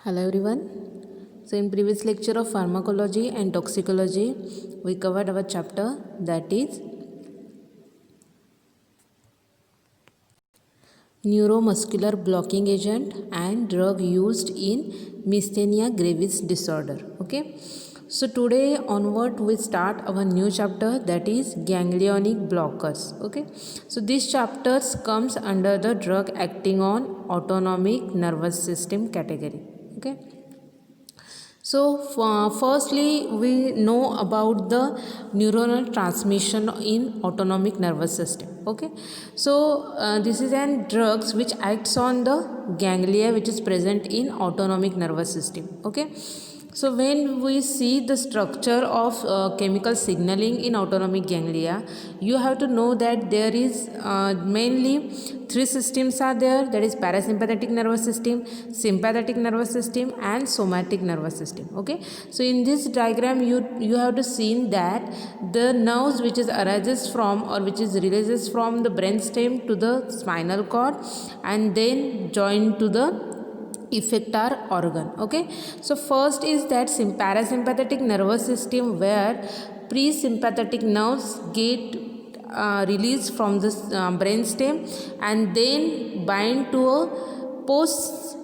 Hello everyone. So in previous lecture of pharmacology and toxicology, we covered our chapter that is neuromuscular blocking agent and drug used in myasthenia gravis disorder. Okay. So today onward we start our new chapter that is ganglionic blockers. Okay. So this chapters comes under the drug acting on autonomic nervous system category. Okay. So firstly we know about the neuronal transmission in autonomic nervous system. Okay, so this is an drugs which acts on the ganglia which is present in autonomic nervous system. Okay, so when we see the structure of chemical signaling in autonomic ganglia, you have to know that there is mainly three systems are there, that is parasympathetic nervous system, sympathetic nervous system and somatic nervous system. Okay, so in this diagram you have to see that the nerves which is arises from or which is releases from the brainstem to the spinal cord and then join to the effector organ. Okay, so first is that parasympathetic nervous system where presympathetic nerves get released from the brainstem and then bind to a post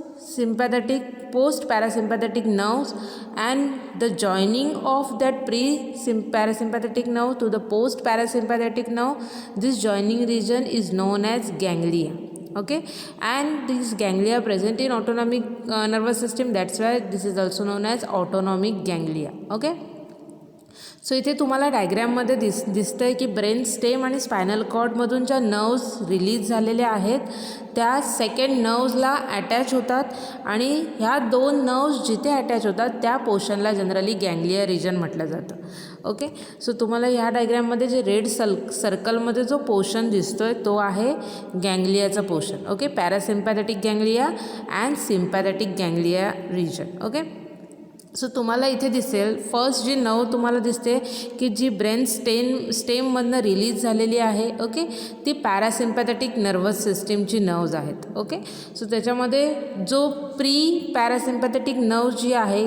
parasympathetic nerves, and the joining of that parasympathetic nerve to the post parasympathetic nerve, this joining region is known as ganglia. Okay, and this ganglia present in autonomic nervous system, that's why this is also known as autonomic ganglia. Okay, सो इथे तुम्हाला डायग्रॅममध्ये दिसतंय की brain stem आणि spinal कॉर्डमधून ज्या nerves release झालेल्या आहेत त्या second नर्व्सला attach होतात आणि ह्या दोन नर्व्स जिथे अटॅच होतात त्या पोर्शनला जनरली गँग्लिया रिजन म्हटलं जातं. ओके, सो तुम्हाला ह्या डायग्रॅममध्ये जे रेड सर्कलमध्ये जो पोर्शन दिसतोय तो आहे गँग्लियाचा portion. Okay, parasympathetic ganglia and sympathetic ganglia region. Okay, so तुम्हाला इथे दिसेल फर्स्ट जी नर्व तुम्हाला दिसते की जी ब्रेन स्टेममधनं रिलीज झालेली आहे. ओके, ती पॅरासिम्पॅथेटिक नर्वस सिस्टीमची नर्व्ज आहेत. ओके, सो त्याच्यामध्ये जो पॅरासिम्पॅथेटिक नर्व जी आहे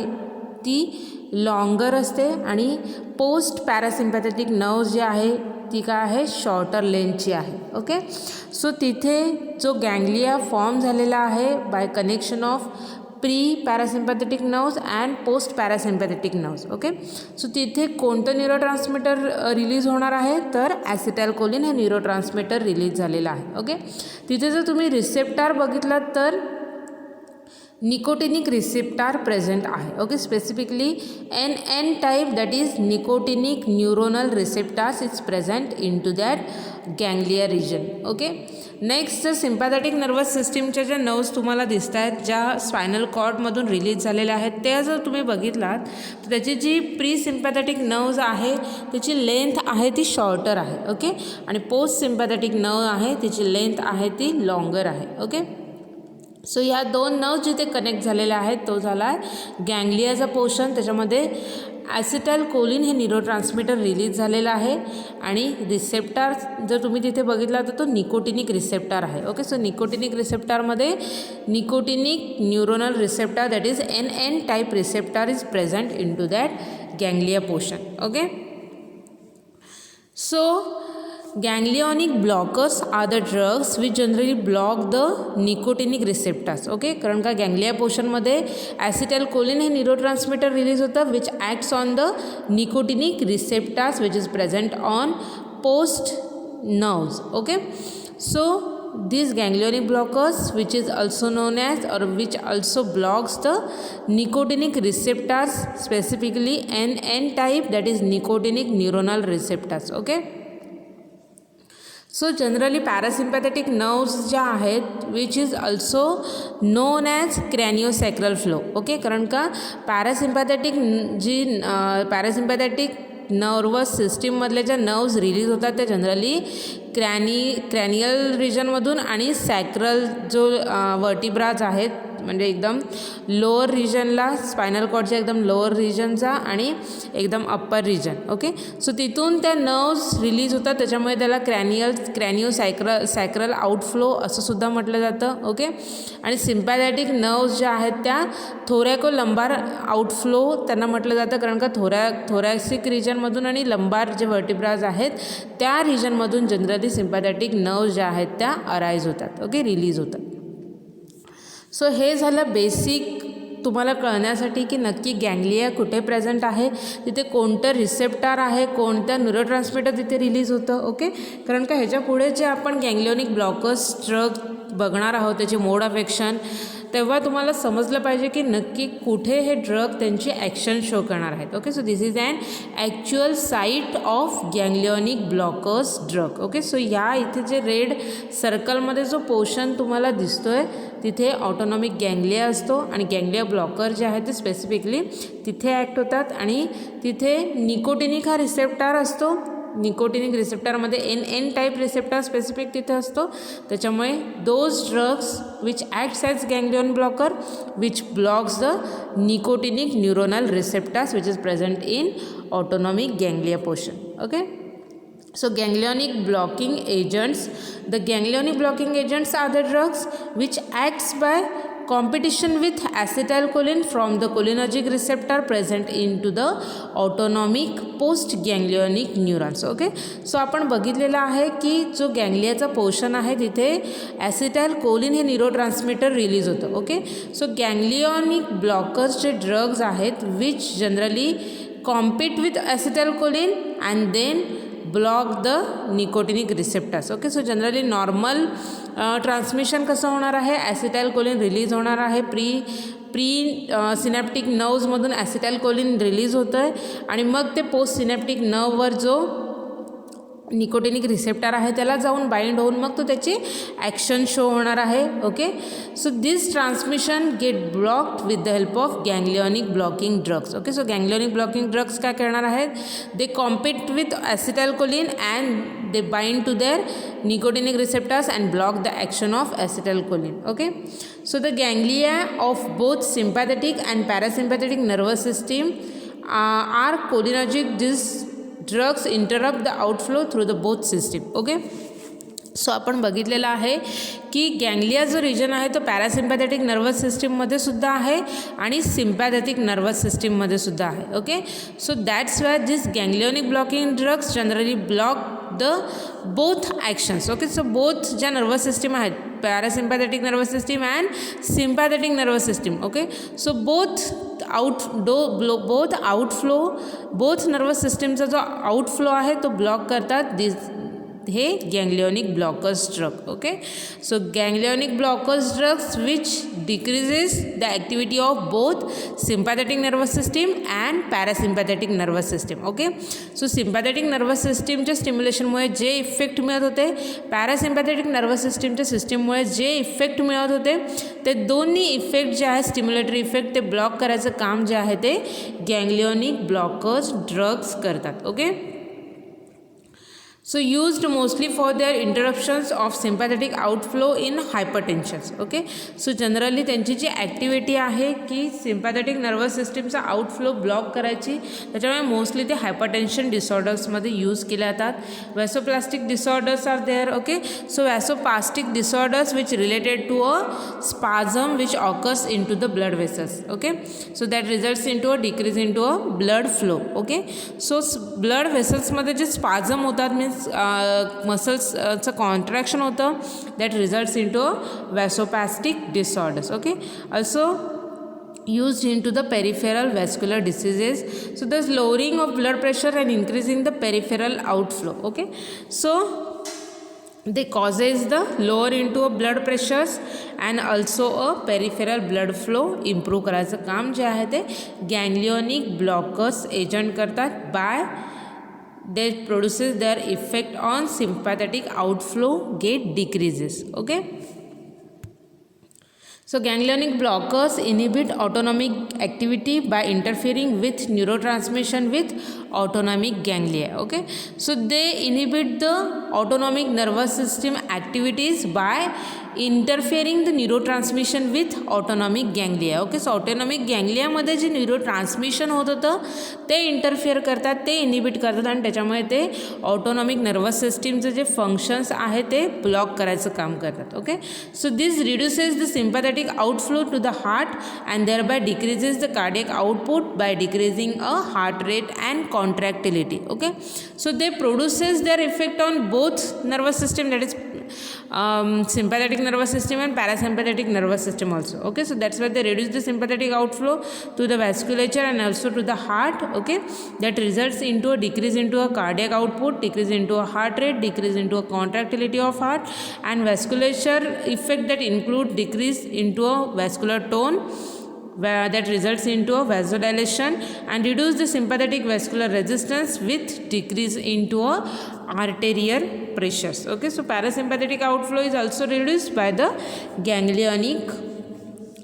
ती लॉंगर असते आणि पोस्ट पॅरासिम्पॅथेटिक नर्व जी आहे ती काय आहे शॉर्टर लेंथची आहे. ओके, सो तिथे जो गँग्लिया फॉर्म झालेला आहे by connection of parasympathetic nerves and post parasympathetic nerves. Okay, so तिथे कोणतं न्यूरोट्रान्समीटर रिलीज होणार आहे तर ॲसिटाइलकोलिन हे न्यूरोट्रान्समीटर रिलीज झालेलं आहे. ओके, तिथे जर तुम्ही रिसेप्टार बघितलात तर निकोटिनिक रिसेप्टार प्रेझेंट आहे. Okay, specifically NN type that is nicotinic neuronal receptors is present in to that ganglia region. Okay, next जर सिम्पॅथेटिक नर्वस सिस्टीमच्या ज्या नर्व्स तुम्हाला दिसत आहेत ज्या स्पायनल कॉर्डमधून रिलीज झालेल्या आहेत त्या जर तुम्ही बघितलात तर त्याची जी सिम्पॅथेटिक नर्व्ज आहे त्याची लेंथ आहे ती शॉर्टर आहे. ओके, आणि पोस्ट सिम्पॅथेटिक नर्व आहे त्याची लेंथ आहे ती लॉंगर आहे. ओके, सो ह्या दोन नर्व्स जिथे कनेक्ट झालेल्या आहेत तो झाला आहे गँग्लियाचा पोर्शन. त्याच्यामध्ये ॲसिटाइलकोलिन हे न्यूरोट्रान्समीटर रिलीज झालेलं आहे आणि रिसेप्टार जर तुम्ही तिथे बघितला तर तो निकोटिनिक रिसेप्टार आहे. ओके, सो निकोटिनिक रिसेप्टारमध्ये nicotinic neuronal receptor that is NN type receptor is present in to that ganglia portion. Okay, so ganglionic blockers are the drugs which generally block the nicotinic receptors. Okay, कारण का ganglia पोर्शनमध्ये acetylcholine हे neurotransmitter release होतं which acts on the nicotinic receptors which is present on post nerves. Okay, so these ganglionic blockers which is also known as or which also blocks the nicotinic receptors, specifically NN type that is nicotinic neuronal receptors. Okay, so generally parasympathetic nerves ज्या आहेत which is also known as craniosacral flow. Okay, कारण का parasympathetic nervous सिस्टीममधल्या ज्या nerves release होतात त्या generally cranial रिजनमधून आणि सॅक्रल जो vertebrae आहेत म्हणजे एकदम लोअर रिजनला, स्पायनल कॉर्डच्या एकदम लोअर रिजनचा आणि एकदम अप्पर रिजन. ओके, सो तिथून त्या नर्व्स रिलीज होतात, त्याच्यामुळे त्याला क्रॅनिओ सॅक्रल आउटफ्लो असं सुद्धा म्हटलं जातं. ओके, आणि सिम्पॅथॅटिक नर्व्स ज्या आहेत त्या थोरॅको लंबार आउटफ्लो त्यांना म्हटलं जातं, कारण का थोरॅसिक रिजनमधून आणि लंबार जे व्हर्टिब्राज आहेत त्या रिजनमधून जनरली सिम्पॅथॅटिक नर्व्स ज्या आहेत त्या अराईज होतात. ओके, रिलीज होतात. सो हे झालं बेसिक तुम्हाला कळण्यासाठी की नक्की गँग्लिया कुठे प्रेझेंट आहे, तिथे कोणतं रिसेप्टार आहे, कोणत्या न्यूरोट्रान्समीटर तिथे रिलीज होतं. ओके, कारण का ह्याच्या पुढे जे आपण गँग्लियोनिक ब्लॉकर्स ड्रग बघणार आहोत त्याचे मोड ऑफ ॲक्शन, तेव्हा तुम्हाला समजलं पाहिजे की नक्की कुठे हे ड्रग त्यांची ॲक्शन शो करणार आहेत. Okay, so this is an actual site of ganglionic blockers drug. Okay, so या इथे जे रेड सर्कलमध्ये जो पोर्शन तुम्हाला दिसतो आहे तिथे ऑटोनॉमिक गँग्लिया असतो आणि गँग्लिया ब्लॉकर जे आहे ते स्पेसिफिकली तिथे ॲक्ट होतात आणि तिथे निकोटिनिक हा रिसेप्टार असतो. निकोटिनिक रिसेप्टरमध्ये एन टाईप रिसेप्टर स्पेसिफिक तिथे असतो, त्याच्यामुळे those drugs which acts as ganglion blocker which blocks the nicotinic neuronal receptors which is present in autonomic ganglia portion. Okay, so ganglionic blocking agents, the ganglionic blocking agents are the drugs which acts by competition with acetylcholine from the cholinergic receptor present into the autonomic postganglionic neurons. Okay, so आपण बघितलेलं आहे की जो गँग्लियाचा portion आहे तिथे acetylcholine हे neurotransmitter release होतं. ओके, सो गँग्लियोनिक ब्लॉकर्सचे ड्रग्ज आहेत which generally compete with acetylcholine and then block the nicotinic receptors. Okay, so generally normal transmission कसं होणार आहे, ॲसिटाइलकोलिन रिलीज होणार आहे, प्री सिनॅप्टिक नर्व्समधून ॲसिटाइलकोलिन रिलीज होतं आहे आणि मग ते पोस्ट सिनॅप्टिक नर्ववर जो निकोटिनिक रिसेप्टर आहे त्याला जाऊन बाइंड होऊन मग तो त्याची ॲक्शन शो होणार आहे. Okay, so this transmission get blocked with the help of ganglionic blocking drugs. Okay, so ganglionic blocking drugs काय करणार आहेत, they compete with acetylcholine and they bind to their nicotinic receptors and block the action of acetylcholine. Okay, so the ganglia of both sympathetic and parasympathetic nervous system are cholinergic. These drugs interrupt the outflow through the both system. Okay, सो आपण बघितलेलं आहे की ganglia जो region आहे तो parasympathetic nervous सिस्टीममध्ये सुद्धा आहे आणि सिम्पॅथेटिक नर्वस सिस्टीममध्ये सुद्धा आहे. Okay, so that's why this ganglionic blocking drugs generally block the both actions. Okay, so both ज्या नर्वस सिस्टीम आहेत parasympathetic nervous system and sympathetic nervous system. Okay, so both outflow both nervous सिस्टीमचा जो outflow आहे तो block करतात this हे ganglionic blockers drug. Okay, so ganglionic blockers drugs which decreases the activity of both sympathetic nervous system and parasympathetic nervous system. Okay, so sympathetic nervous सिस्टीमच्या स्टिम्युलेशनमुळे जे effect मिळत होते, parasympathetic nervous सिस्टीमच्या सिस्टीममुळे जे effect मिळत होते, ते दोन्ही इफेक्ट जे आहे स्टिम्युलेटरी इफेक्ट ते ब्लॉक करायचं काम जे आहे ते गँग्लियोनिक ब्लॉकर्स ड्रग्स करतात. Okay, so used mostly for their interruptions of sympathetic outflow in hypertension. Okay, so generally त्यांची जी ॲक्टिव्हिटी आहे की सिम्पॅथेटिक नर्वस सिस्टीमचा आउटफ्लो ब्लॉक करायची, त्याच्यामुळे मोस्टली ते हायपरटेन्शन डिसऑर्डर्समध्ये यूज केल्या जातात. Vasoplastic disorders are there. Okay, so vasoplastic disorders which related to a spasm which occurs in to the blood vessels. Okay, so that results in to a decrease in to a blood flow. Okay, so blood वेसल्समध्ये जे spasm होतात means मसल्सचं contraction होतं, that results in to vasospastic disorders. Okay, also used into the peripheral vascular diseases. So there's lowering of blood pressure and increasing the peripheral outflow. Okay, so they causes the lower into a blood pressures and also a peripheral blood flow improve करायचं काम जे आहे ते गँग्लियोनिक blockers agent करतात bye they produces their effect on sympathetic outflow get decreases. Okay, so ganglionic blockers inhibit autonomic activity by interfering with neurotransmission with autonomic ganglia. Okay, so they inhibit the autonomic nervous system activities by interfering the neurotransmission with autonomic ganglia. Okay, so autonomic गँग्लियामध्ये जे neurotransmission होत होतं ते interfere करतात, ते inhibit करतात आणि त्याच्यामुळे ते ऑटोनॉमिक नर्वस सिस्टीमचं जे फंक्शन्स आहे ते ब्लॉक करायचं काम करतात. Okay, so this reduces the sympathetic outflow to the heart and thereby decreases the cardiac output by decreasing a heart rate and contractility. Okay, so they produces their effect on both nervous system, that is sympathetic nervous system and parasympathetic nervous system also. Okay, so that's why they reduce the sympathetic outflow to the vasculature and also to the heart. Okay, that results into a decrease into a cardiac output, decrease into a heart rate, decrease into a contractility of heart, and vasculature effect that include decrease into a vascular tone that results into a vasodilation and reduce the sympathetic vascular resistance with decrease into a arterial pressures. Okay, so parasympathetic outflow is also reduced by the ganglionic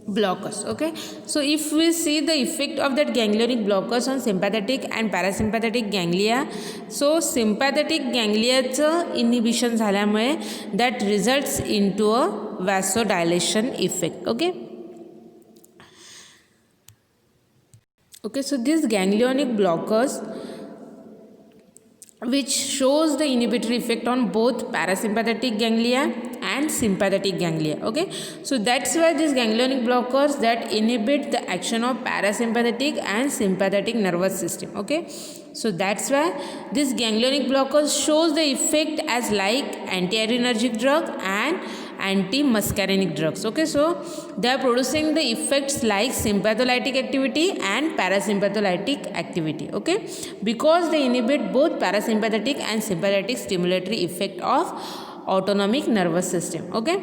blockers. Okay, so if we see the effect of that ganglionic blockers on sympathetic and parasympathetic ganglia, so sympathetic gangliaचं inhibition झाल्यामुळे that results into a vasodilation effect. Okay, so these ganglionic blockers which shows the inhibitory effect on both parasympathetic ganglia and sympathetic ganglia. Okay, so that's why these ganglionic blockers that inhibit the action of parasympathetic and sympathetic nervous system. Okay, so that's why this ganglionic blockers shows the effect as like antiadrenergic drug and anti-muscarinic drugs. Okay, so they are producing the effects like sympatholytic activity and parasympatholytic activity. Okay, because they inhibit both parasympathetic and sympathetic stimulatory effect of autonomic nervous system. Okay,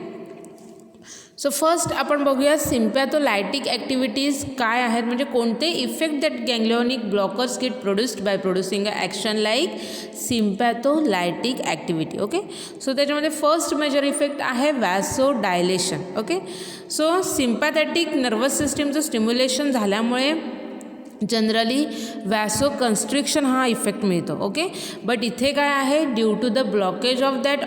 so first आपण बघूया sympatholytic activities काय आहेत, म्हणजे कोणते effect that ganglionic blockers get produced by producing a action like sympatholytic activity. Okay, so त्याच्यामध्ये first major effect आहे vasodilation. Okay, so sympathetic nervous सिस्टीमचं stimulation झाल्यामुळे जनरली वॅसो कन्स्ट्रिक्शन हा इफेक्ट मिळतो. ओके, बट इथे काय आहे, due to the blockage of that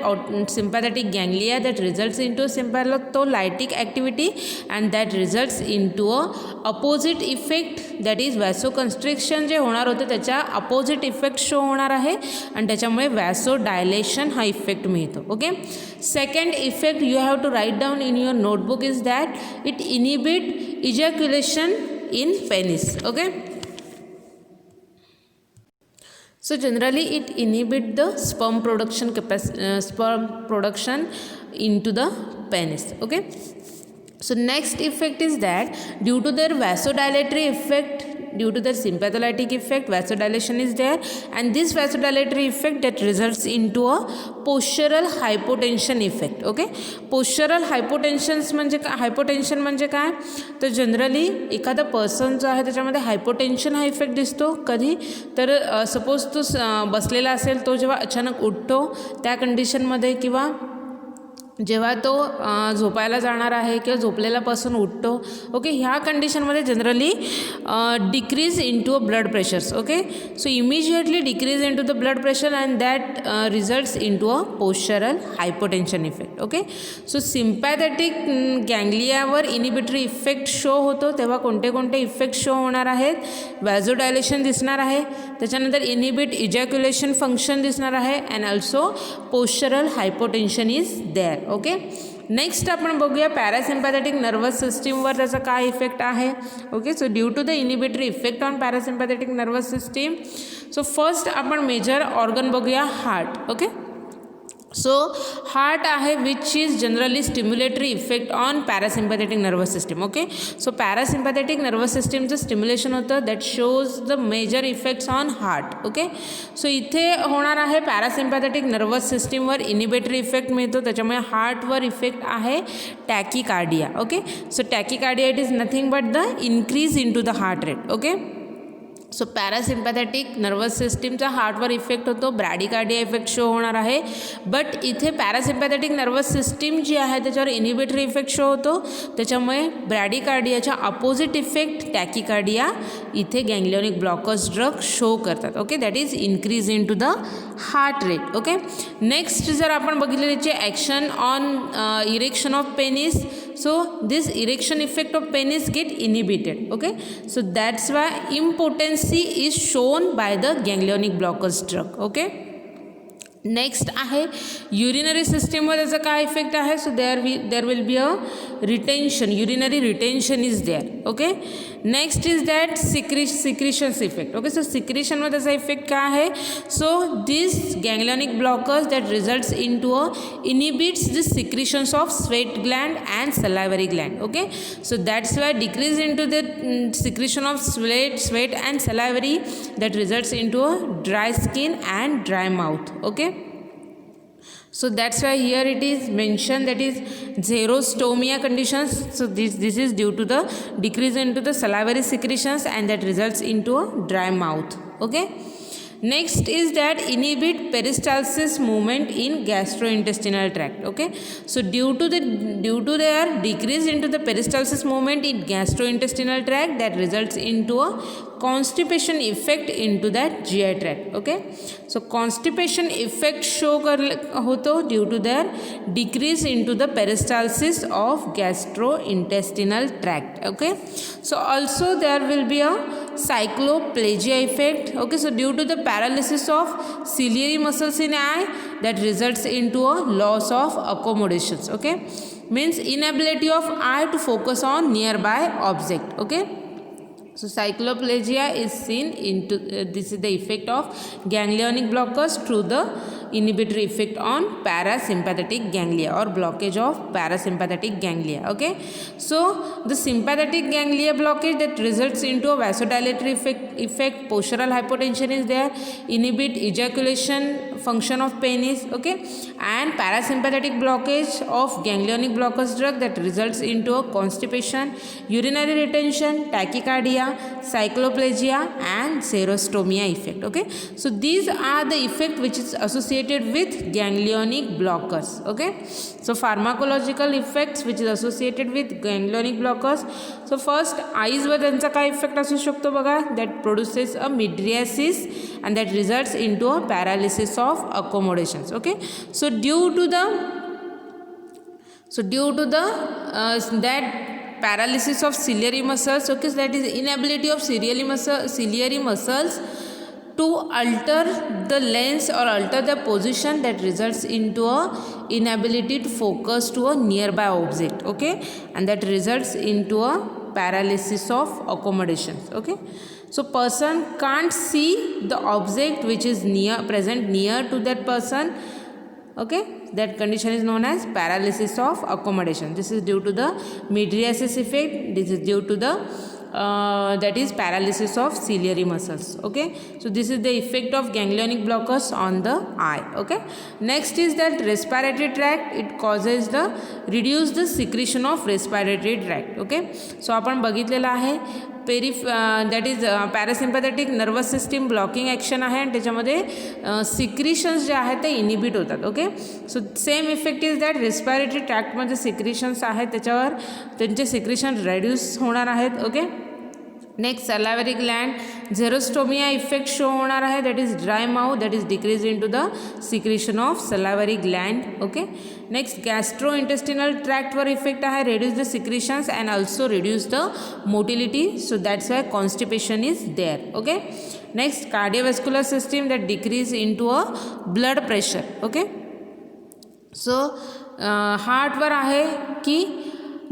sympathetic ganglia that results in to sympatholytic activity and that results in to a opposite effect that is vasoconstriction जे होणार होते त्याच्या opposite effect show होणार आहे आणि त्याच्यामुळे वॅसो डायलेशन हा effect मिळतो. Okay, second effect you have to write down in your notebook is that it inhibit ejaculation in penis. Okay, so generally it inhibit the sperm production into the penis. Okay, so next effect is that due to their vasodilatory effect, due to their sympatholytic effect, vasodilation is there, and this vasodilatory effect that results into a postural hypotension effect. Okay, postural hypotension म्हणजे काय, तर generally एखादा person जो आहे त्याच्यामध्ये hypotension हा effect दिसतो. कधी तर सपोज तो बसलेला असेल, तो जेव्हा अचानक उठतो त्या कंडिशनमध्ये, किंवा जेव्हा तो झोपायला जाणार आहे किंवा झोपलेल्यापासून उठतो. ओके, ह्या कंडिशनमध्ये generally decrease into a blood pressures. Okay, so immediately decrease into the blood pressure and that results into a postural hypotension effect. Okay, so sympathetic गँग्लियावर इनिबिटरी इफेक्ट शो होतो तेव्हा कोणते कोणते इफेक्ट शो होणार आहेत, वॅझोडायलेशन दिसणार आहे, त्याच्यानंतर इनिबिट इजॅक्युलेशन फंक्शन दिसणार आहे and also postural hypotension is there. Okay, next आपण बघूया पॅरासिम्पॅथेटिक नर्वस सिस्टीमवर त्याचा काय इफेक्ट आहे. Okay, so due to the inhibitory effect on parasympathetic nervous system, so first आपण मेजर ऑर्गन बघूया हार्ट. ओके, सो हार्ट आहे which is generally stimulatory effect on parasympathetic nervous system. Okay, so parasympathetic nervous सिस्टीमचं stimulation होतं that shows the major effects on heart. Okay, so इथे होणार आहे parasympathetic nervous सिस्टीमवर inhibitory effect मिळतो, त्याच्यामुळे हार्टवर इफेक्ट आहे tachycardia. Okay, so tachycardia it is nothing but the increase in to the heart rate. Okay, so parasympathetic nervous सिस्टीमचा हार्टवर इफेक्ट होतो, ब्रॅडिकार्डिया इफेक्ट शो होणार आहे. बट इथे पॅरासिम्पॅथॅटिक नर्वस सिस्टीम जी आहे त्याच्यावर इनिबिटरी इफेक्ट शो होतो, त्याच्यामुळे ब्रॅडिकार्डियाच्या अपोजिट इफेक्ट टॅकिकार्डिया इथे गँग्लियोनिक ब्लॉकर्स ड्रग शो करतात. Okay, that is increase in to the heart rate. Okay, next जर आपण बघितलं त्याचे action on erection of penis. So this erection effect of penis get inhibited. Okay, so that's why impotency is shown by the ganglionic blockers drug. Okay, next आहे urinary सिस्टीमवर त्याचा काय effect आहे. So there will be a retention, urinary retention is there. Okay, next is that secretions effect. Okay, so सिक्रिशनवर त्याचा effect काय आहे. So this ganglionic blockers that results in to a inhibits this secretions of sweat gland and salivary gland. Okay, so that's why decrease in to the secretion of sweat and salivary that results into a dry skin and dry mouth. Okay, so that's why here it is mentioned that is xerostomia conditions. So this is due to the decrease into the salivary secretions and that results into a dry mouth. Okay, next is that inhibit peristalsis movement in gastrointestinal tract. Okay, so due to their decrease into the peristalsis movement in gastrointestinal tract that results into a constipation effect into that GI tract. Okay, so constipation effect show होतो due to their decrease into the peristalsis of gastrointestinal tract. Okay, so also there will be a cycloplegia effect. Okay, so due to the paralysis of ciliary muscles in eye that results into a loss of accommodations. Okay, means inability of eye to focus on nearby object. Okay, so cycloplegia is seen into this is the effect of ganglionic blockers through the inhibitory effect on parasympathetic ganglia or blockage of parasympathetic ganglia. Okay, so the sympathetic ganglia blockage that results into a vasodilatory effect, postural hypotension is there, inhibit ejaculation function of penis. Okay, and parasympathetic blockage of ganglionic blockers drug that results into a constipation, urinary retention, tachycardia, cycloplegia and xerostomia effect. Okay, so these are the effect which is associated with ganglionic blockers. Okay, so pharmacological effects which is associated with ganglionic blockers. So first eyes वर त्यांचा काय effect असू शकतो बघा, that produces a mydriasis and that results into a paralysis of accommodations. Okay, so due to the that paralysis of ciliary muscles. Okay, so that is inability of ciliary muscles to alter the lens or alter the position that results into a inability to focus to a nearby object. Okay, and that results into a paralysis of accommodations. Okay, so person can't see the object which is present near to that person. Okay, that condition is known as paralysis of accommodation. This is due to the mydriasis effect. This is due to the that is paralysis of ciliary muscles. Okay, so this is the effect of ganglionic blockers on the eye. Okay, next is that respiratory tract. It causes the reduce the secretion of respiratory tract. Okay, so आपण बघितलेला आहे that is parasympathetic nervous system blocking action आहे आणि त्याच्यामध्ये secretions जे आहेत ते inhibit होतात. Okay, so same effect is that respiratory ट्रॅक्टमध्ये सिक्रिशन्स आहेत त्याच्यावर त्यांचे सिक्रिशन रेड्यूस होणार आहेत. Okay, next salivary gland xerostomia effect show होणार आहे, that is dry mouth, that is decrease in to the secretion of salivary gland. Okay, next gastrointestinal ट्रॅक्टवर effect आहे, reduce the secretions and also reduce the motility. So that's why constipation is there. Okay, next cardiovascular system that decrease in to a blood pressure. Okay, so हार्टवर आहे की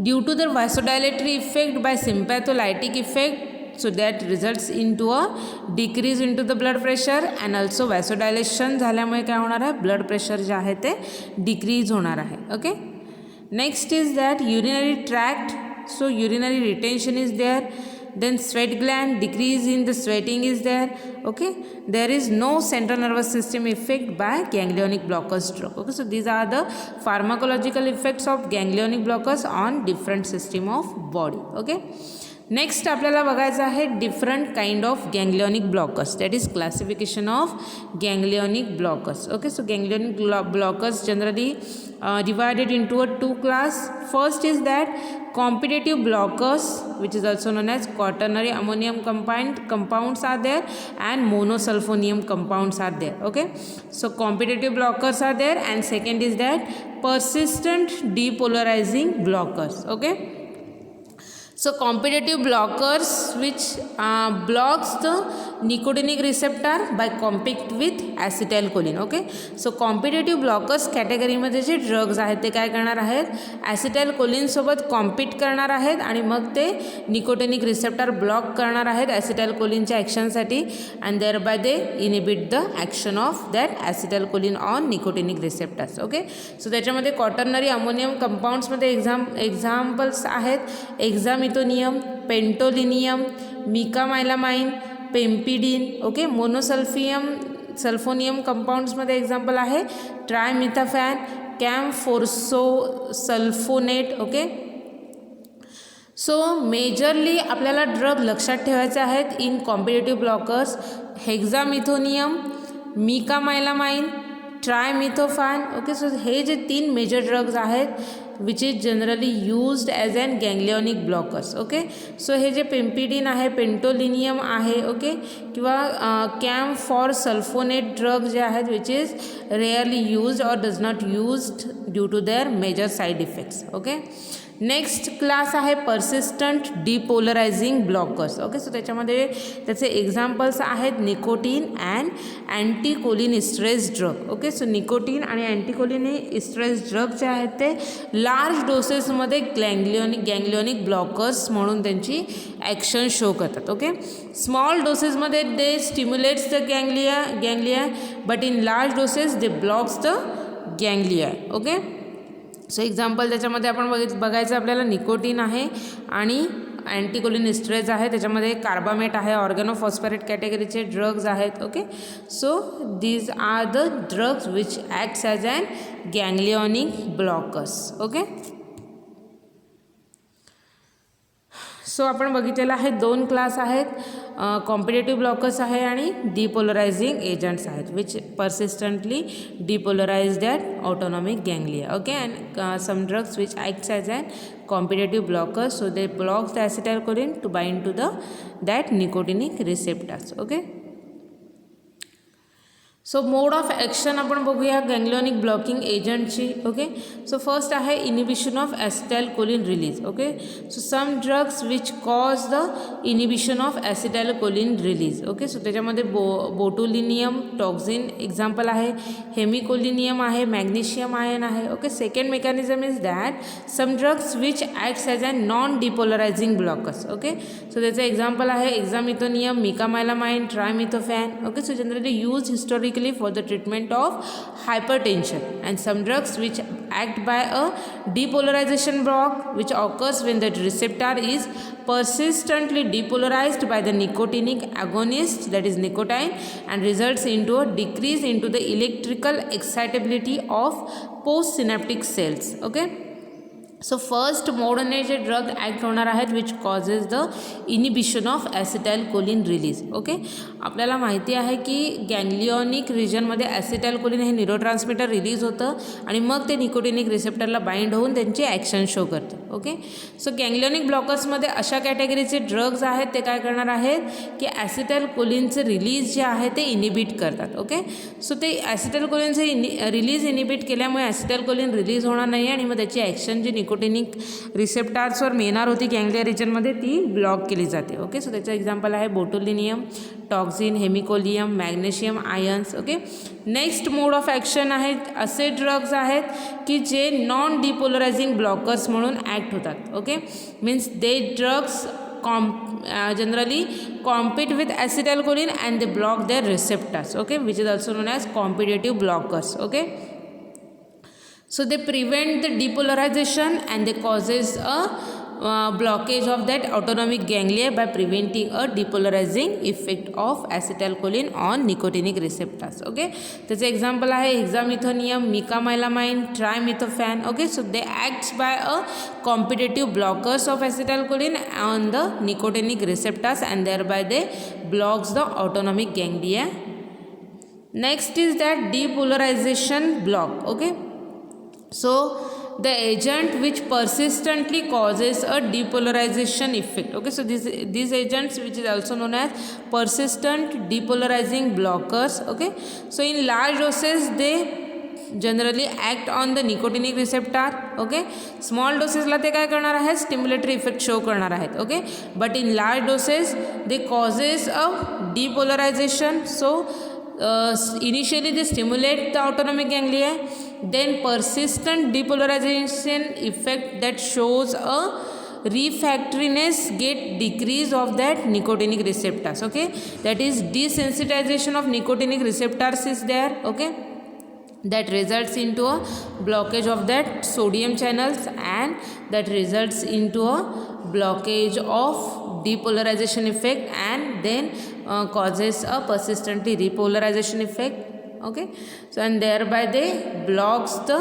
due to the vasodilatory effect by sympatholytic effect, so that results into a decrease into the blood pressure and also vasodilation झाल्यामुळे काय होणार आहे, blood pressure जे आहे ते decrease होणार आहे. Okay, next is that urinary tract. So urinary retention is there, then sweat gland, decrease in the sweating is there. Okay, there is no central nervous system effect by ganglionic blockers drug. Okay, so these are the pharmacological effects of ganglionic blockers on different system of body. Okay, next आपल्याला बघायचं आहे different kind of ganglionic blockers, that is classification of ganglionic blockers. Okay, so ganglionic blockers generally divided into a two class. First is that competitive blockers, which is also known as quaternary ammonium compounds are there, and monosulfonium compounds are there. Okay, so competitive blockers are there, and second is that persistent depolarizing blockers. Okay, so competitive blockers which blocks the nicotinic receptor by compete with acetylcholine. Okay, so competitive blockers कॅटेगरीमध्ये जे drugs आहेत ते काय करणार आहेत, ॲसिटाइलकोलिनसोबत compete करणार आहेत आणि मग ते निकोटिनिक रिसेप्टर ब्लॉक करणार आहेत ॲसिटाइलकोलिनच्या ॲक्शनसाठी, and thereby they inhibit the action of that acetylcholine on nicotinic receptors. Okay, so त्याच्यामध्ये क्वाटर्नरी अमोनियम कंपाऊंड्समध्ये एक्झाम्पल्स आहेत एक्झामिथोनियम, पेंटोलिनियम, मिकामायलामाइन, पेम्पिडिन. ओके, सल्फोनियम कंपाऊंड्समध्ये एक्झाम्पल आहे trimethaphan, camphorsulphonate. Okay, so majorly आपल्याला ड्रग लक्षात ठेवायचे आहेत in competitive blockers, hexamethonium, mecamylamine, trimethaphan. Okay, so हे जे 3 मेजर ड्रग्ज आहेत which is generally used as an ganglionic blockers. Okay, so हे जे पेम्पिडिन आहे, पेंटोलिनियम आहे, ओके, किंवा कॅम्फॉर्सल्फोनेट ड्रग जे आहेत विच इज रेअरली यूज्ड और does not used due to their major side effects. Okay, next class आहे persistent depolarizing blockers. Okay, so त्याच्यामध्ये त्याचे एक्झाम्पल्स आहेत nicotine and anticholinesterase drug. Okay, so nicotine आणि anticholinesterase drug जे आहेत ते large डोसेसमध्ये गँग्लियॉनिक blockers म्हणून त्यांची ॲक्शन शो करतात. ओके, स्मॉल डोसेसमध्ये they stimulates the ganglia but in large doses they blocks the ganglia. Okay, so example त्याच्यामध्ये आपण बघायचं आपल्याला निकोटीन आहे आणि अँटीकोलिन इस्ट्रेज आहे, त्याच्यामध्ये कार्बामेट आहे, ऑर्गॅनोफॉस्फरेट कॅटेगरीचे ड्रग्ज आहेत. Okay, so these are the drugs which acts as an ganglionic blockers. Okay, so आपण बघितलेलं आहे 2 क्लास आहेत, कॉम्पिटेटिव्ह ब्लॉकर्स आहे आणि डिपोलरायझिंग एजंट्स आहेत which persistently depolarize that autonomic ganglia. Okay, and some drugs which acts as an competitive blockers, so they blocks the acetylcholine to bind to that nicotinic receptors. Okay, so mode of action आपण बघूया ganglionic blocking एजंटची. Okay, so first आहे inhibition of acetylcholine release. Okay, so some drugs which cause the inhibition of acetylcholine release. Okay, so त्याच्यामध्ये botulinum toxin example आहे, hemicholinium आहे, magnesium ion आहे. Okay, second mechanism is that some drugs which acts as a non डिपोलरायझिंग blockers. Okay, so त्याचं example आहे hexamethonium, mecamylamine, trimethaphan. Okay, so generally use historically for the treatment of hypertension, and some drugs which act by a depolarization block which occurs when the receptor is persistently depolarized by the nicotinic agonist, that is nicotine, and results into a decrease into the electrical excitability of postsynaptic cells. Okay, so first मोडने जे drug act होणार आहेत which causes the inhibition of acetylcholine release. Okay, आपल्याला माहिती आहे की गँग्लियॉनिक रिजनमध्ये ॲसिटाइलकोलिन हे neurotransmitter release होतं आणि मग ते निकोटिनिक रिसेप्टरला बाइंड होऊन त्यांची ॲक्शन शो करतं. ओके, सो गँग्लियॉनिक ब्लॉकर्समध्ये अशा कॅटेगरीचे ड्रग्ज आहेत ते काय करणार आहेत की ॲसिटाइलकोलिनचे रिलीज जे आहे ते इनिबिट करतात. ओके, सो ते ॲसिटाइलकोलिनचे रिलीज इनिबिट केल्यामुळे ॲसिटाइलकोलिन रिलीज होणार नाही आणि मग त्याची ॲक्शन जी निकोटिनिक रिसेप्टर्सवर मिळणार होती गँग्लिया रिजनमध्ये ती ब्लॉक केली जाते. ओके, सो त्याचं एक्झाम्पल आहे botulinum, toxin, hemicholinium, magnesium ions. Okay, next mode of action आहेत असे ड्रग्ज आहेत की जे नॉन डिपोलरायझिंग ब्लॉकर्स म्हणून ॲक्ट होतात. Okay, means they drugs generally compete with acetylcholine and they block their receptors. Okay, which is also known as competitive blockers. Okay, so they prevent the depolarization and they causes a blockage of that autonomic ganglia by preventing a depolarizing effect of acetylcholine on nicotinic receptors. Okay, त्याचे example आहे hexamethonium, mecamylamine, trimethaphan. Okay, so they acts by a competitive blockers of acetylcholine on the nicotinic receptors and thereby they blocks the autonomic ganglia. Next is that depolarization block. Okay, so the agent which persistently causes a depolarization effect. Okay, so these agents which is also known as persistent depolarizing blockers. Okay, so in large doses they generally act on the nicotinic receptor. Okay, small doses ला ते काय करणार आहेत, stimulatory effect show करणार आहेत. Okay, but in large doses they causes a depolarization. So initially they stimulate the autonomic ganglia, then persistent depolarization effect that shows a refractoriness get decrease of that nicotinic receptors. Okay, that is desensitization of nicotinic receptors is there. Okay, that results into a blockage of that sodium channels and that results into a blockage of depolarization effect and then causes a persistently repolarization effect. Okay, so and thereby they blocks the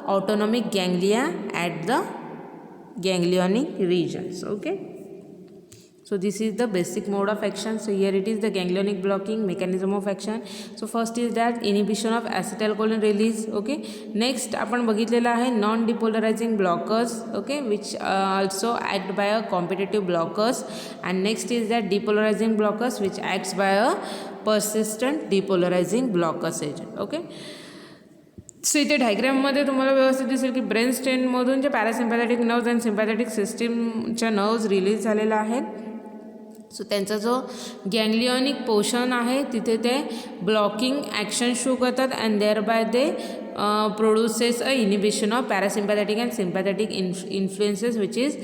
autonomic ganglia at the ganglionic regions. Okay, so this is the basic mode of action. So here it is the ganglionic blocking mechanism of action. So first is that inhibition of acetylcholine release. Okay, next आपण बघितलेला आहे non depolarizing blockers. Okay, which also act by a competitive blockers, and next is that depolarizing blockers which acts by a persistent depolarizing blockers agent. Okay, सो इथे डायग्राममध्ये तुम्हाला व्यवस्थित दिसेल की brain स्टेममधून जे पॅरासिम्पॅथेटिक नर्व्स अँड सिम्पॅथेटिक सिस्टीमच्या nerves release झालेला आहेत. सो त्यांचा जो गँग्लिओनिक पोर्शन आहे तिथे ते ब्लॉकिंग ॲक्शन शो करतात and thereby they produces a inhibition of parasympathetic and sympathetic influences which is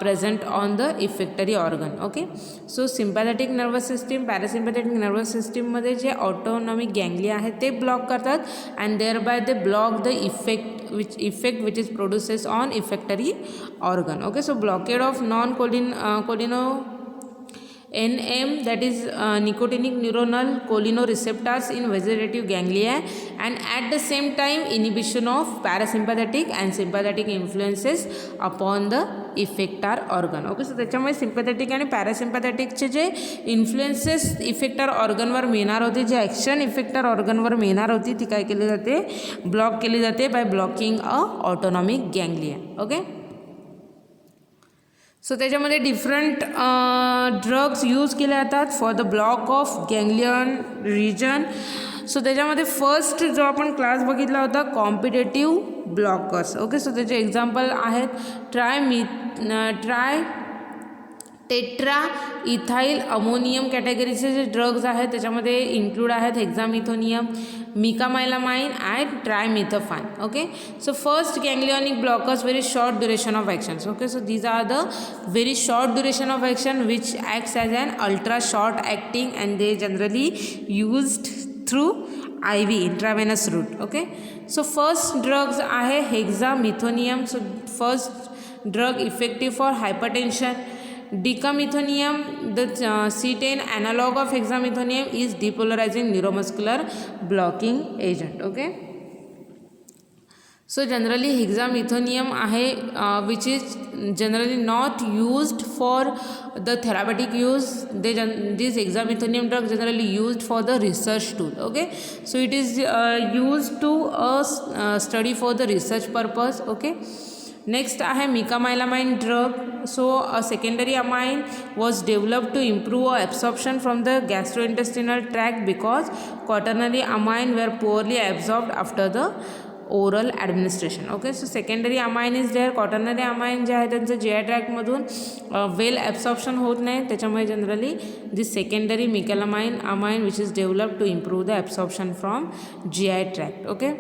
present on the effectory organ. Okay, so sympathetic nervous system, parasympathetic nervous system मध्ये जे autonomic ganglia आहेत ते block करतात and thereby they block the effect which is produces on effectory organ. Okay, so blockade of NM, that is nicotinic neuronal cholinereceptors in vegetative ganglia, and at the same time inhibition of parasympathetic and sympathetic influences upon the effector organ. Okay, so त्याच्यामुळे sympathetic आणि पॅरासिम्पॅथेटिकचे जे influences effector ऑर्गनवर मिळणार होते, जे action effector ऑर्गनवर मिळणार होती ती काय केली जाते, ब्लॉक केली जाते by blocking a autonomic ganglia. Okay, so त्याच्यामध्ये डिफरंट ड्रग्स यूज केले जातात for the block of ganglion region. So त्याच्यामध्ये फर्स्ट जो आपण क्लास बघितला होता कॉम्पिटेटिव्ह ब्लॉकर्स. ओके, सो त्याचे एक्झाम्पल आहेत टेट्रा इथाइल अमोनियम कॅटेगरीचे जे ड्रग्ज आहेत त्याच्यामध्ये इन्क्लूड आहेत हेक्सामिथोनियम, मिकामायलामाइन and trimethophan. Okay, so first ganglionic blockers, very short duration of actions. Okay, so these are the very short duration of action which acts as an ultra short acting and they generally used through IV intravenous route. Okay, so first drugs आहे hexamethonium. So first drug effective for hypertension. Decamethonium, the C10 analog of hexamethonium, is depolarizing neuromuscular blocking agent. Okay, so generally hexamethonium आहे which is generally not used for the therapeutic use. This hexamethonium drug generally used for the research tool. Okay, so it is used to study for the research purpose. Okay, next आहे मिकामायलामाइन drug. So a secondary amine was developed to improve absorption from the gastrointestinal tract because quaternary amine were poorly absorbed after the oral administration. Okay, so secondary amine is there. quaternary amine जे आहे त्यांचं GI ट्रॅक्टमधून well absorption होत नाही, त्याच्यामुळे generally this secondary mecamylamine amine which is developed to improve the absorption from GI tract. Okay,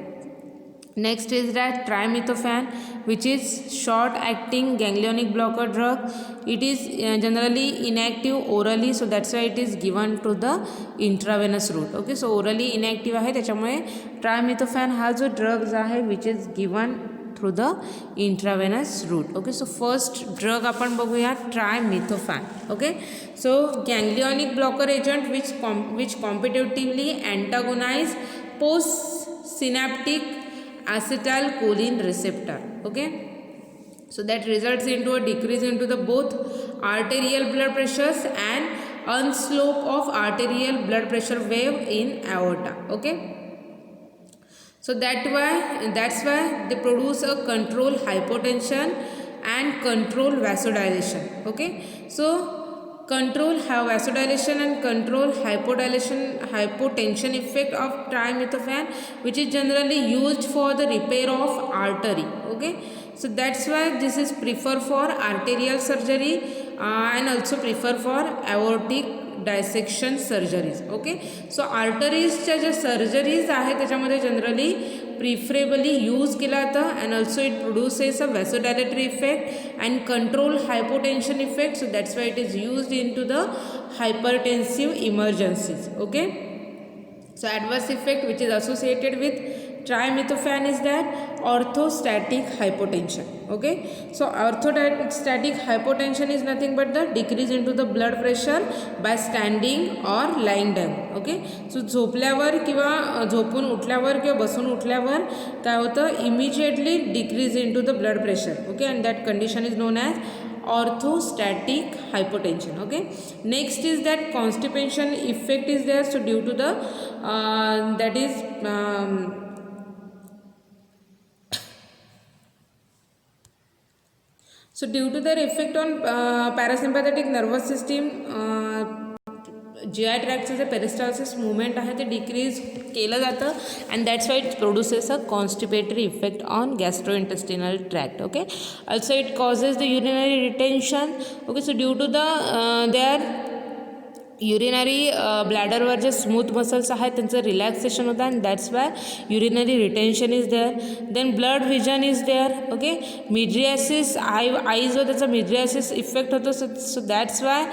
next is that trimethophan which is short acting ganglionic blocker drug. It is generally inactive orally, so that's why it is given to the intravenous route. Okay, so orally inactive आहे त्याच्यामुळे trimethophan हा जो drugs आहे which is given through the intravenous route. Okay, so first drug आपण बघूया trimethaphan. Okay, so ganglionic blocker agent which competitively antagonize post synaptic acetylcholine receptor. Okay, so that results into a decrease into the both arterial blood pressures and unslope of arterial blood pressure wave in aorta. Okay, so that's why they produce a control hypotension and control vasodilation. Okay, so control vasodilation and control hypotension effect of trimethophan, which is generally used for the repair of artery. Okay, so that's why this is preferred for arterial surgery and also preferred for aortic dissection surgeries. Okay, so आर्टरीजच्या ज्या surgeries आहेत त्याच्यामध्ये generally preferably use केला जातं and also it produces a vasodilatory effect and control hypotension effect. So that's why it is used in to the hypertensive emergencies. Okay, so adverse effect which is associated with trimethophan is that orthostatic hypotension. Okay, so orthostatic hypotension is nothing but the decrease into the blood pressure by standing or lying down. Okay, so झोपल्यावर किंवा झोपून उठल्यावर किंवा बसून उठल्यावर काय होतं, immediately decrease into the blood pressure. Okay, and that condition is known as orthostatic hypotension. Okay, next is that constipation effect is there. So due to the that is so due to their effect on parasympathetic nervous system, GI ट्रॅकचं जे peristalsis movement आहे ते decrease केलं जातं and that's why it produces a constipatory effect on gastrointestinal tract. Okay, also it causes the urinary retention. Okay, so due to the they are urinary ब्लॅडरवर जे smooth muscles आहेत त्यांचं relaxation होतं and that's why urinary retention is there. Then blurred vision is there. Okay, mydriasis आईजवर त्याचा mydriasis effect होतो. So that's why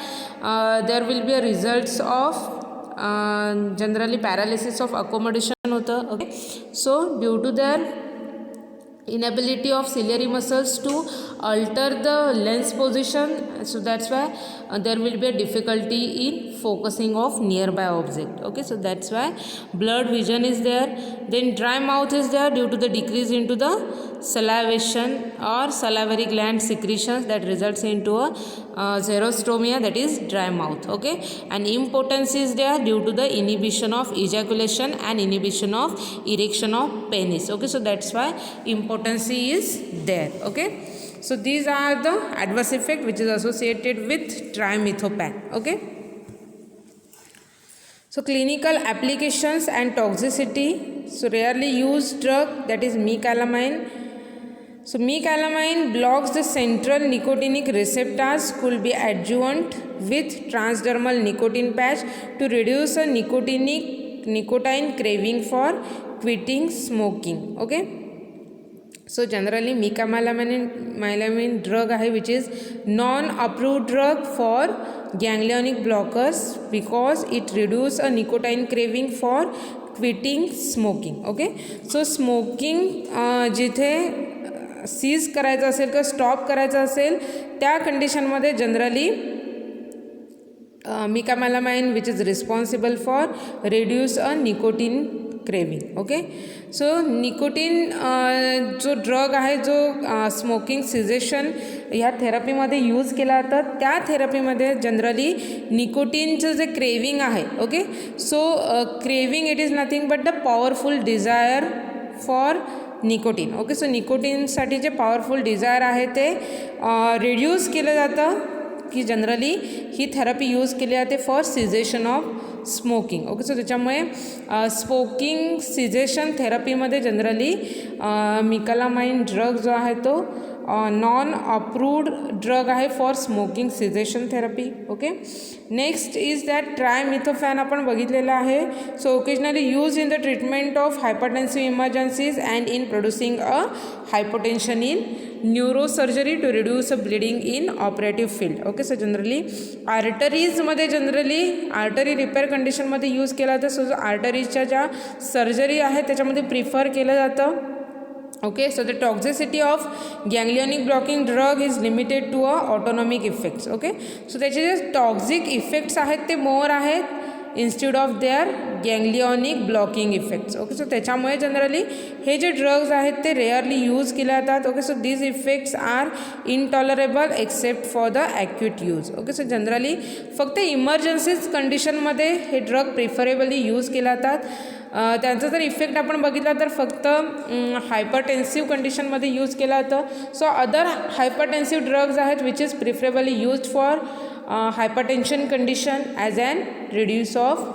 there will be a results of generally paralysis of accommodation होतं. Okay, so due to their inability of ciliary muscles to alter the lens position, so that's why there will be a difficulty in focusing of nearby object. Okay, so that's why blurred vision is there. Then dry mouth is there due to the decrease into the salivation or salivary gland secretions that results into a xerostomia, that is dry mouth. Okay, and impotence is there due to the inhibition of ejaculation and inhibition of erection of penis. Okay, so that's why impotency is there. Okay, so these are the adverse effect which is associated with trimethophan. Okay, so clinical applications and toxicity. So rarely used drug, that is mecalamine. So mecalamine blocks the central nicotinic receptors, could be adjuvant with transdermal nicotine patch to reduce a nicotine craving for quitting smoking. Okay, so generally mecalamine drug आहे which is non-approved drug for ganglionic blockers because it reduce a nicotine craving for quitting smoking. Okay, so smoking जिथे seize करायचं असेल किंवा stop करायचं असेल त्या कंडिशनमध्ये generally mecalamine which is responsible for reduce a nicotine craving. Okay, so nicotine जो drug आहे जो स्मोकिंग सिजेशन ह्या थेरपीमध्ये यूज केला जातं त्या थेरपीमध्ये जनरली निकोटीनचं जे क्रेविंग आहे. Okay, so craving it is nothing but the powerful desire for nicotine. Okay, so निकोटीनसाठी जे पॉवरफुल डिझायर आहे ते रिड्यूस केलं जातं की जनरली ही थेरपी यूज केली जाते for cessation of smoking. Okay, so त्याच्यामुळे स्मोकिंग सिजेशन थेरपीमध्ये जनरली मिकालामाइन ड्रग जो आहे तो नॉन अप्रूव्ड ड्रग आहे for smoking cessation therapy. Okay, next is that trimethaphan आपण बघितलेलं आहे. So occasionally use in the treatment of hypertensive emergencies and in producing a hypotension in neurosurgery to reduce a bleeding in operative field. Okay, so generally आर्टरीजमध्ये generally artery repair कंडिशनमध्ये use केला जातं. सो आर्टरीजच्या ज्या surgery आहे त्याच्यामध्ये prefer केलं जातं. Okay, so the toxicity of ganglionic blocking drug is limited to autonomic effects. Okay, so त्याचे जे टॉक्सिक इफेक्ट्स आहेत ते मोर आहेत instead of their ganglionic blocking effects. Okay, so त्याच्यामुळे जनरली हे जे ड्रग्ज आहेत ते रेअरली यूज केले जातात. Okay, so these effects are intolerable except for the acute use. Okay, so generally फक्त इमर्जन्सीज कंडिशनमध्ये हे ड्रग प्रिफरेबली यूज केले जातात. त्यांचा जर इफेक्ट आपण बघितला तर फक्त हायपरटेन्सिव्ह कंडिशनमध्ये यूज केला जातं. सो अदर हायपरटेन्सिव्ह ड्रग्ज आहेत which is preferably used for hypertension condition as an reduce of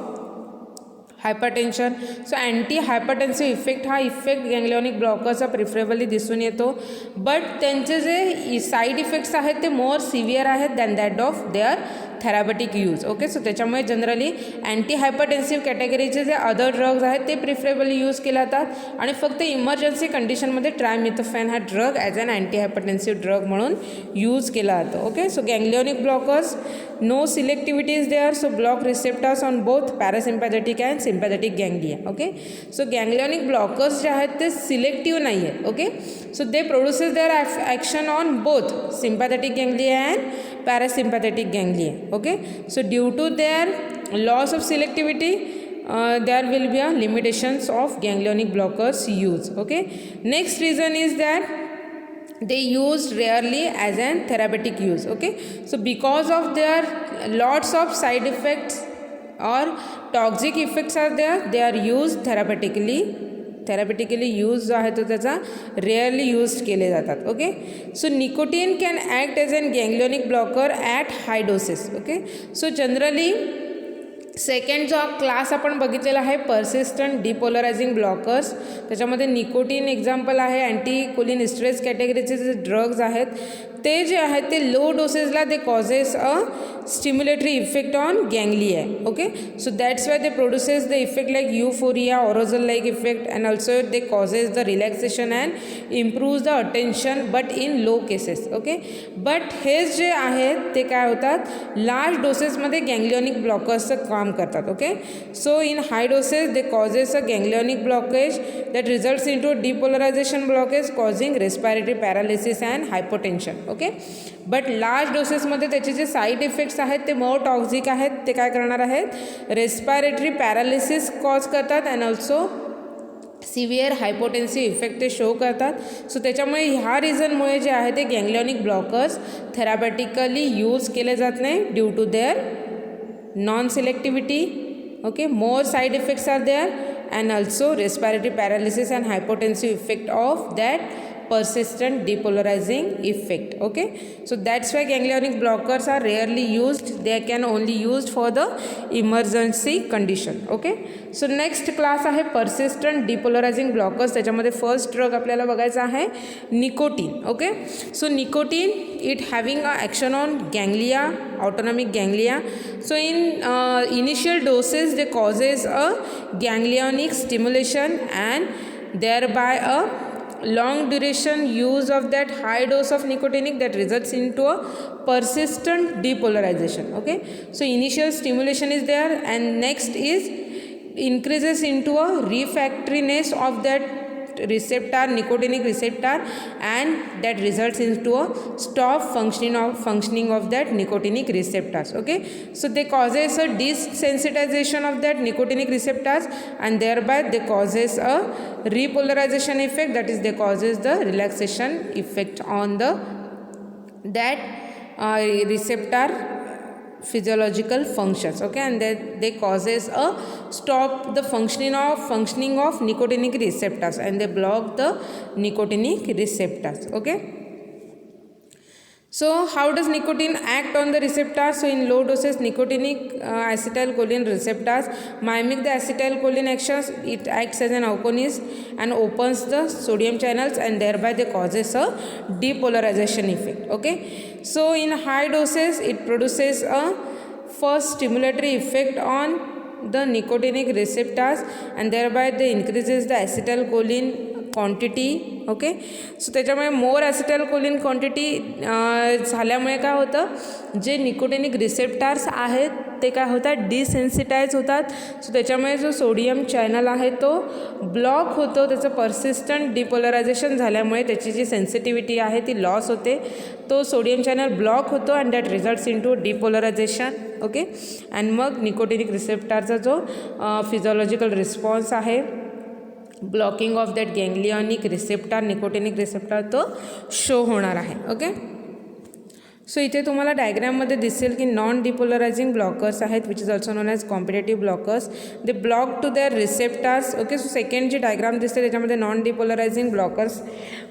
hypertension. So anti hypertensive effect हा इफेक्ट गँग्लिओनिक ब्लॉकर्सचा प्रिफरेबली दिसून येतो. बट त्यांचे जे साईड इफेक्ट्स आहेत ते मोर सिव्हिअर आहेत than that of their therapeutic use. Okay, so त्याच्यामुळे जनरली अँटी हायपरटेन्सिव्ह कॅटेगरीचे जे अदर ड्रग्ज आहेत ते प्रिफरेबली यूज केले जातात आणि फक्त इमर्जन्सी कंडिशनमध्ये ट्रायमिथोफॅन हा drug as an anti hypertensive drug म्हणून यूज केला जातो. Okay, so ganglionic blockers no selectivity is there, so block receptors on both parasympathetic and sympathetic ganglia. Okay, so ganglionic blockers जे आहेत ते सिलेक्टिव्ह नाही आहेत. Okay, so they produces their action on both sympathetic ganglia and parasympathetic ganglia. Okay, so due to their loss of selectivity there will be a limitations of ganglionic blockers use. Okay, next reason is that they used rarely as an therapeutic use. Okay, so because of their lots of side effects or toxic effects are there, they are used therapeutically use जो आहे तो त्याचा rarely use केले जातात. Okay, so nicotine can act as an ganglionic blocker at high doses. Okay, so generally second जो class आपण बघितलेला आहे पर्सिस्टंट डिपोलरायझिंग ब्लॉकर्स, त्याच्यामध्ये निकोटीन एक्झाम्पल आहे. अँटी कोलिन स्ट्रेस कॅटेगरीचे जे ड्रग्ज आहेत ते जे आहेत ते लो डोसेसला they causes a stimulatory effect on ganglia. Okay, so that's why they produces the effect like euphoria arousal like effect and also they causes the relaxation and improves the attention but in low cases. Okay, but हे जे आहेत ते काय होतात large डोसेसमध्ये गँग्लिओनिक ब्लॉकर्सचं काम करतात. Okay, so in high doses they causes a ganglionic blockage that results in to depolarization blockage causing respiratory paralysis and hypotension. Okay, but large डोसेसमध्ये त्याचे जे साईड इफेक्ट्स आहेत ते मोर टॉक्झिक आहेत. ते काय करणार आहेत रेस्पिरेटरी पॅरालिसिस कॉज करतात अँड ऑल्सो सिव्हिअर हायपोटेन्सिव्ह इफेक्ट ते शो करतात. सो त्याच्यामुळे ह्या रिझनमुळे जे आहे ते गँग्लिओनिक ब्लॉकर्स थेरापॅटिकली यूज केले जात नाही due to their non selectivity. Okay, more side effects are there and also respiratory paralysis and hypotensive effect of that persistent depolarizing effect. Okay, so that's why ganglionic blockers are rarely used. They can only used for the emergency condition. Okay, so next class आहे persistent depolarizing blockers. त्याच्यामध्ये first drug आपल्याला बघायचा आहे nicotine. Okay, so nicotine it having a action on ganglia autonomic ganglia. So in initial doses they causes a ganglionic stimulation and thereby a long duration use of that high dose of nicotinic that results into a persistent depolarization. Okay, so initial stimulation is there and next is increases into a refractoriness of that receptor, nicotinic receptor, and that results into a stop functioning of that nicotinic receptors. Okay, so they causes a desensitization of that nicotinic receptors and thereby they causes a repolarization effect, that is they causes the relaxation effect on the that receptor physiological functions. Okay, and they causes a stop the functioning of nicotinic receptors and they block the nicotinic receptors. Okay, so how does nicotine act on the receptors? So in low doses nicotinic acetylcholine receptors mimic the acetylcholine actions. It acts as an agonist and opens the sodium channels and thereby they causes a depolarization effect. Okay, so in high doses it produces a first stimulatory effect on the nicotinic receptors and thereby they increases the acetylcholine quantity. Okay, so त्याच्यामुळे more ॲसिटाइलकोलिन quantity झाल्यामुळे काय होतं जे nicotinic receptors आहेत ते काय होतात, डिसेन्सिटाईज होतात. सो त्याच्यामुळे जो सोडियम चॅनल आहे तो ब्लॉक होतो. त्याचं पर्सिस्टंट डिपोलरायझेशन झाल्यामुळे त्याची जी सेन्सिटिव्हिटी आहे ती लॉस होते. तो सोडियम चॅनल ब्लॉक होतो and that results in to depolarization. Okay. And मग निकोटिनिक रिसेप्टारचा जो फिजिओलॉजिकल रिस्पॉन्स आहे, blocking of that ganglionic receptor, nicotinic receptor, तो शो होणार आहे. ओके. सो इथे तुम्हाला डायग्रॅममध्ये दिसेल की नॉन डिपोलरायझिंग ब्लॉकर्स आहेत, which is also known as competitive blockers. They block to their receptors. Okay. So second जी डायग्राम दिसते त्याच्यामध्ये नॉन डिपोलरायझिंग ब्लॉकर्स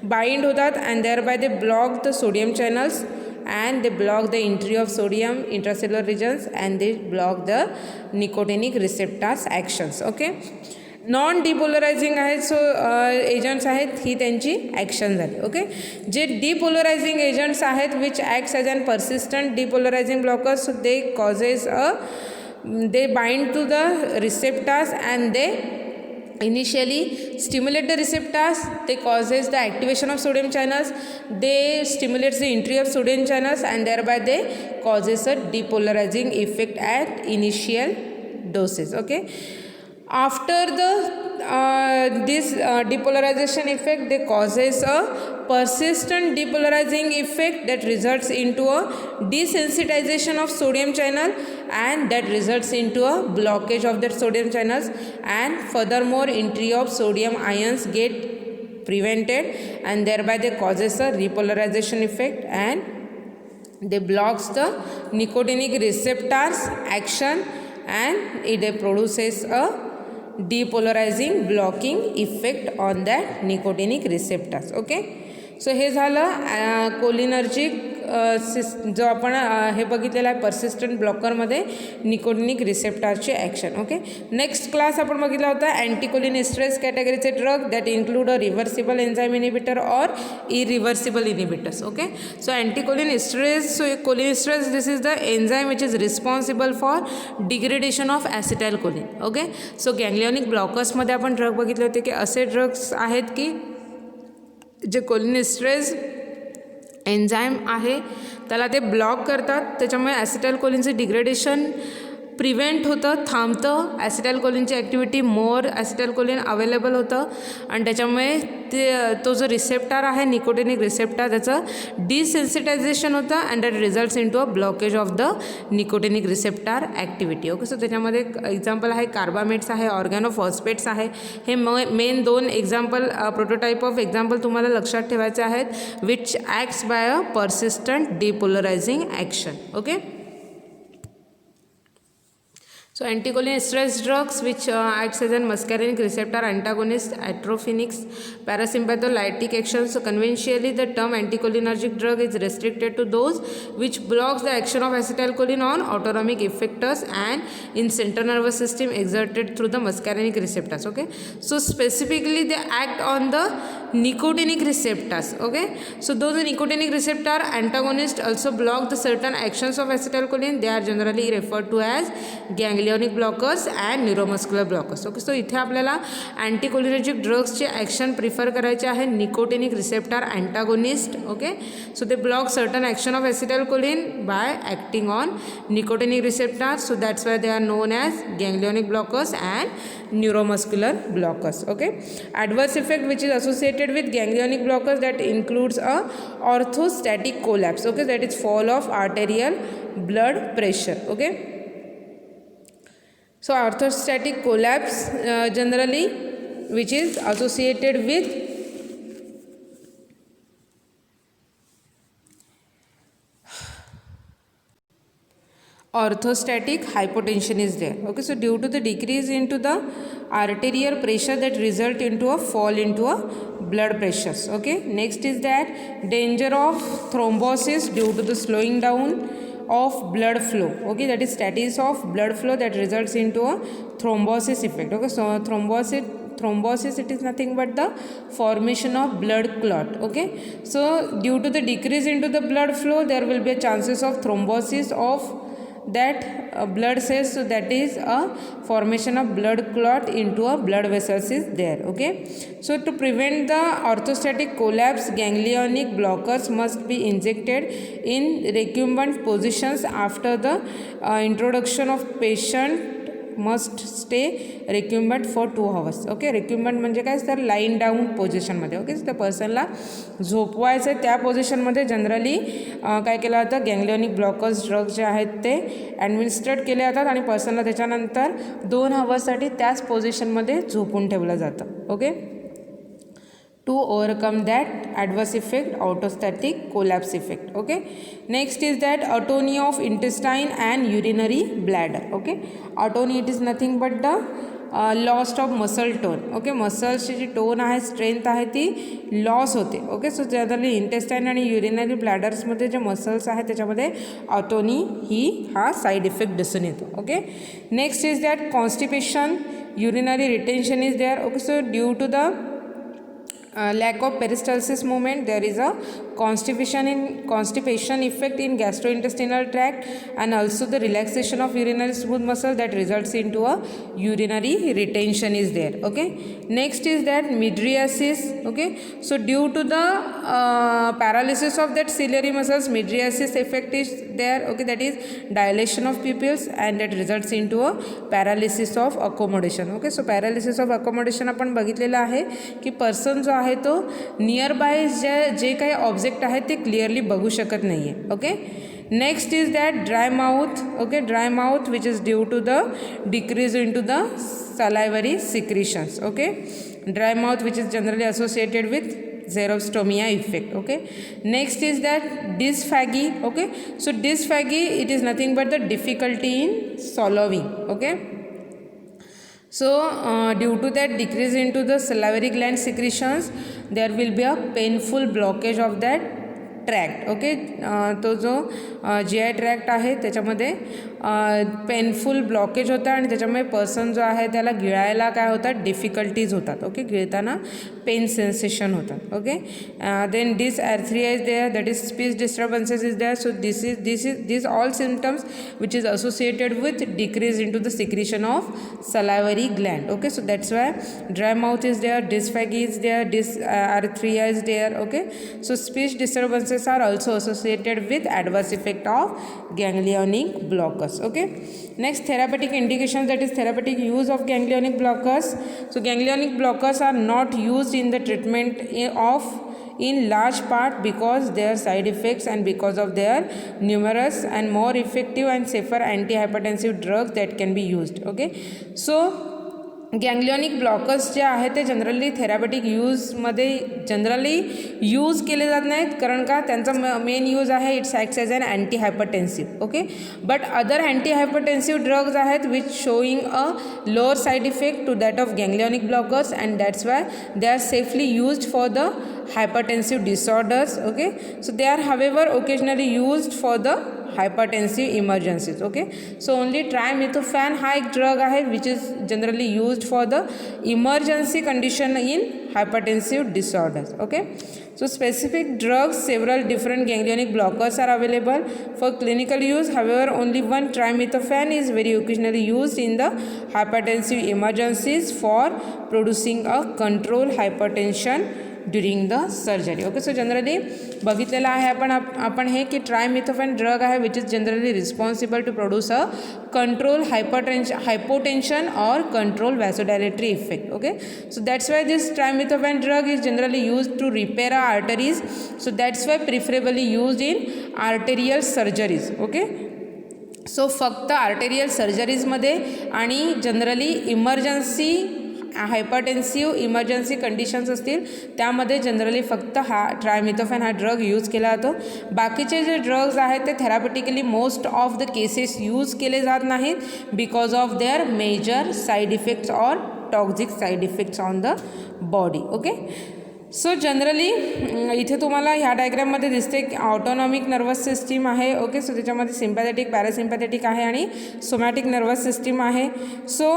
बाइंड होतात and thereby they block the sodium channels and they block the entry of sodium intracellular regions and they block the nicotinic receptors actions. Okay. Non depolarizing आहेत, so agents आहेत, ही त्यांची action झाली. Okay. जे depolarizing agents आहेत which acts as an persistent depolarizing blockers, they causes they bind to the receptors and they initially stimulate the receptors. They causes the activation of sodium channels. They stimulates the entry of sodium channels and thereby they causes a depolarizing effect at initial doses. Okay. After the this depolarization effect, they causes a persistent depolarizing effect that results into a desensitization of sodium channel and that results into a blockage of that sodium channels, and furthermore entry of sodium ions get prevented and thereby they causes a repolarization effect and they blocks the nicotinic receptors action and it produces a depolarizing blocking effect on that nicotinic receptors. Okay. So हे झालं cholinergic जो आपण हे बघितलेलं आहे persistent ब्लॉकरमध्ये nicotinic रिसेप्टारची action. Okay. Next class आपण बघितला होता अँटीकोलिन एस्ट्रेस कॅटेगरीचे drug that include a reversible enzyme inhibitor or irreversible inhibitors. Okay. So anticholinesterase, so cholinesterase this is the enzyme which is responsible for degradation of acetylcholine. Okay. So ganglionic ब्लॉकर्समध्ये आपण drug बघितले होते की असे drugs आहेत की जे cholinesterase enzyme आहे त्याला ते ब्लॉक करतात, त्याच्यामुळे ॲसिटाइल कोलिनचं डिग्रेडेशन प्रिव्हेंट होतं, थांबतं. ॲसिटाइल कोलिनची ॲक्टिव्हिटी मोर ॲसिटाइल कोलिन अवेलेबल होतं आणि त्याच्यामुळे तो जो रिसेप्टार आहे निकोटिनिक रिसेप्टार त्याचं डिसेन्सिटायझेशन होतं and that results in to a blockage of the nicotinic receptor activity. Okay. So त्याच्यामध्ये एक्झाम्पल आहे कार्बामेट्स आहे, ऑर्गॅनोफॉस्फेट्स आहे. हे मेन दोन एक्झाम्पल प्रोटोटाईप ऑफ एक्झाम्पल तुम्हाला लक्षात ठेवायचे आहेत which acts by a persistent depolarizing action. Okay. So anticholinesterase drugs which acts as a muscarinic receptor antagonist, atropinics, parasympatholytic action. So conventionally the term anticholinergic drug is restricted to those which blocks the action of acetylcholine on autonomic effectors and in central nervous system exerted through the muscarinic receptors. Okay. So specifically they act on the nicotinic receptors. Okay. So those nicotinic receptor antagonists also block the certain actions of acetylcholine. They are generally referred to as ganglionic blockers and neuromuscular blockers. Okay. So इथे आपल्याला anticholinergic ड्रग्सचे action prefer करायचे आहे nicotinic receptor antagonist. Okay. So they block certain action of acetylcholine by acting on nicotinic receptor. So that's why they are known as ganglionic blockers and neuromuscular blockers. Okay. Adverse effect which is associated with ganglionic blockers that includes a orthostatic collapse. Okay. That is fall of arterial blood pressure. Okay. So orthostatic collapse generally which is associated with orthostatic hypotension is there. Okay. So due to the decrease into the arterial pressure that result into a fall into a blood pressures. Okay. Next is that danger of thrombosis due to the slowing down of blood flow. Okay. That is status of blood flow that results into a thrombosis effect. Okay. So thrombosis it is nothing but the formation of blood clot. Okay. So due to the decrease into the blood flow there will be a chances of thrombosis of that blood cells, so that is a formation of blood clot into a blood vessels is there. Okay, so to prevent the orthostatic collapse, ganglionic blockers must be injected in recumbent positions after the introduction of patient must stay recumbent for 2 hours. Okay, recumbent म्हणजे काय तर line down पोझिशनमध्ये. Okay, त्या पर्सनला झोपवायचं त्या पोझिशनमध्ये generally काय केलं जातं, गँग्लिओनिक blockers drugs जे आहेत ते ॲडमिनिस्ट्रेट केले जातात आणि पर्सनला त्याच्यानंतर 2 hours त्याच पोझिशनमध्ये झोपून ठेवलं जातं. Okay, to overcome that adverse effect, orthostatic collapse effect. Okay, next is that atony of intestine and urinary bladder. Okay, atony, it is nothing but the loss of muscle tone. Okay, मसल्सची जी tone आहे, strength आहे ती loss होते. Okay, so generally intestine आणि urinary ब्लॅडर्समध्ये जे muscles आहेत त्याच्यामध्ये ऑटोनी हा साईड इफेक्ट दिसून येतो. Okay, next is that constipation, urinary retention is there. Okay, so due to the lack of peristalsis movement, there is a constipation effect in gastrointestinal tract, and also the relaxation of urinary smooth muscle that results into a urinary retention is there. Okay, next is that mydriasis. Okay, so due to the paralysis of that ciliary muscles, mydriasis effect is there. Okay, that is dilation of pupils and that results into a paralysis of accommodation. Okay, so paralysis of accommodation आपण बघितलेलं आहे की person जो आहे तो near by J काही object आहे ते क्लिअरली बघू शकत नाही आहे. Okay, next is that dry mouth. Okay, dry mouth which is due to the decrease in to the salivary secretions. Okay, dry mouth which is generally associated with xerostomia effect. Okay, next is that dysphagy. Okay, so dysphagy, it is nothing but the difficulty in swallowing. Okay, so due to that decrease into the salivary gland secretions, there will be a painful blockage of that tract. Okay, तो जो GI tract आहे त्याच्यामध्ये painful blockage होता आणि त्याच्यामुळे person जो आहे त्याला गिळायला काय होतात, डिफिकल्टीज होतात. ओके, गिळताना पेन सेन्सेशन होतात. Okay, then dysarthria is there, that is speech disturbances is there. So this all symptoms which is associated with decrease in to the secretion of salivary gland. Okay, so that's why dry mouth is there, dysphagy is there, dysarthria is there. Okay, so speech disturbances are also associated with adverse effect of ganglionic blockers. Okay, next therapeutic indications, that is therapeutic use of ganglionic blockers. So ganglionic blockers are not used in the treatment of in large part because their side effects and because of their numerous and more effective and safer antihypertensive drugs that can be used. Okay, so ganglionic blockers जे आहेत ते generally therapeutic यूजमध्ये generally use केले जात नाहीत, कारण का त्यांचा मेन यूज आहे it's acts as an anti hypertensive. Okay, but other anti hypertensive drugs आहेत which showing a lower side effect to that of ganglionic blockers and that's why they are safely used for the hypertensive disorders. Okay, so they are however occasionally used for the hypertensive emergencies. Okay, so only trimethophan हा एक drug आहे which is generally used for the emergency condition in hypertensive disorders. Okay, so specific drugs, several different ganglionic blockers are available for clinical use. However, only one trimethophan is very occasionally used in the hypertensive emergencies for producing a controlled hypertension during the surgery. Okay, so generally बघितलेलं आहे आपण हे की trimethaphan drug आहे which is generally responsible to produce a control hypotension or control vasodilatory effect. Okay, so that's why this trimethaphan drug is generally use to repair a arteries. So that's why preferably use in arterial surgeries. Okay, so फक्त arterial सर्जरीजमध्ये आणि generally emergency hypertensive emergency conditions असतील त्यामध्ये generally फक्त हा ट्रायमिथोफॅन हा drug use केला जातो. बाकीचे जे ड्रग्ज आहेत ते therapeutically most of the cases use केले जात नाहीत because of their major side effects or toxic side effects on the body. Okay, so generally इथे तुम्हाला ह्या डायग्राममध्ये दिसते की ऑटोनॉमिक नर्वस सिस्टीम आहे. ओके, सो त्याच्यामध्ये सिम्पॅथेटिक, पॅरासिम्पॅथेटिक आहे आणि सोमॅटिक नर्वस सिस्टीम आहे. सो